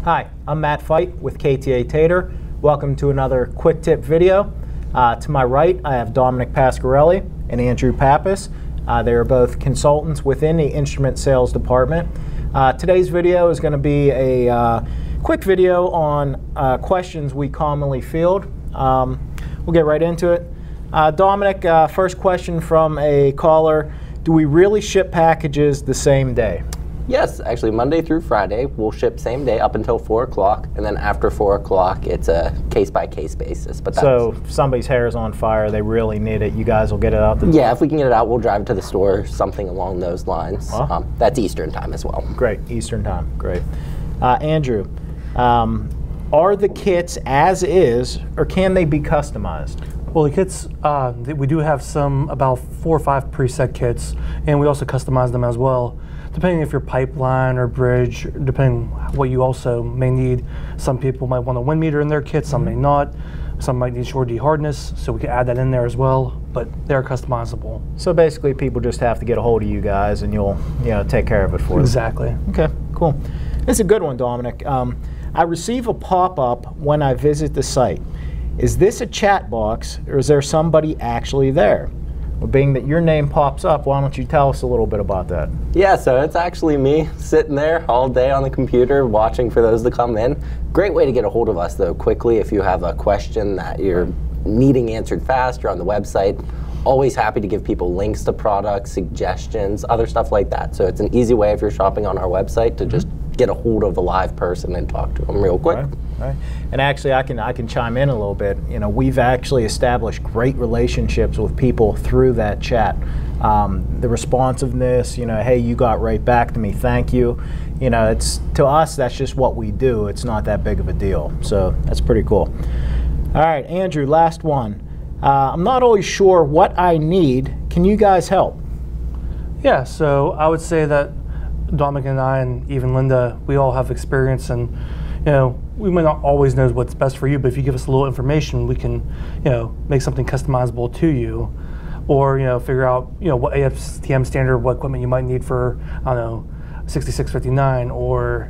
Hi, I'm Matt Fajt with KTA-Tator. Welcome to another quick tip video. To my right, I have Dominic Pasquarelli and Andrew Pappas. They are both consultants within the instrument sales department. Today's video is going to be a quick video on questions we commonly field. We'll get right into it. Dominic, first question from a caller. Do we really ship packages the same day? Yes, actually Monday through Friday we'll ship same day up until 4 o'clock, and then after 4 o'clock it's a case-by-case basis. But so if somebody's hair is on fire, they really need it, you guys will get it out the door? Yeah, if we can get it out, we'll drive it to the store, something along those lines. That's Eastern time as well. Great, Eastern time, great. Andrew, are the kits as is, or can they be customized? Well, the kits, we do have about 4 or 5 preset kits, and we also customize them as well. Depending if you're pipeline or bridge, depending what you also may need. Some people might want a wind meter in their kit, some may not. Some might need shore D hardness, so we can add that in there as well, but they're customizable. So basically people just have to get a hold of you guys and you'll take care of it for them. Exactly. Okay, cool. This is a good one, Dominic. I receive a pop-up when I visit the site. Is this a chat box or is there somebody actually there? Well, being that your name pops up, why don't you tell us a little bit about that? Yeah, so it's actually me sitting there all day on the computer watching for those to come in. Great way to get a hold of us though quickly if you have a question that you're needing answered fast. You're on the website. Always happy to give people links to products, suggestions, other stuff like that. So it's an easy way if you're shopping on our website to just get a hold of a live person and talk to them real quick. Right. And actually, I can chime in a little bit. We've actually established great relationships with people through that chat. The responsiveness, hey, you got right back to me, thank you. It's to us, that's just what we do. It's not that big of a deal. So that's pretty cool. All right, Andrew, last one. I'm not always sure what I need. Can you guys help? Yeah, so I would say that Dominic and I, and even Linda, we all have experience, and we might not always know what's best for you, but if you give us a little information, we can make something customizable to you, or figure out what ASTM standard, what equipment you might need for 6659 or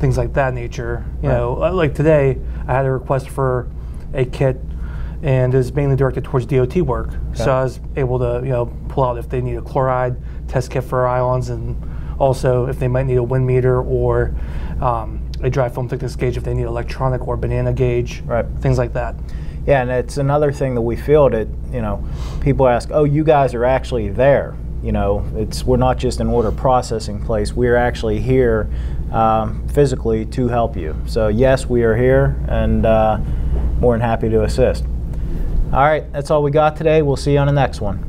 things like that nature. Like today, I had a request for a kit, and it was mainly directed towards DOT work. Okay. So I was able to pull out if they need a chloride test kit for ions, and also if they might need a wind meter or a dry film thickness gauge if they need electronic or banana gauge, things like that. Yeah, and it's another thing that we feel that people ask, oh, you guys are actually there. We're not just an order processing place. We're actually here physically to help you. So yes, we are here and more than happy to assist. All right, that's all we got today. We'll see you on the next one.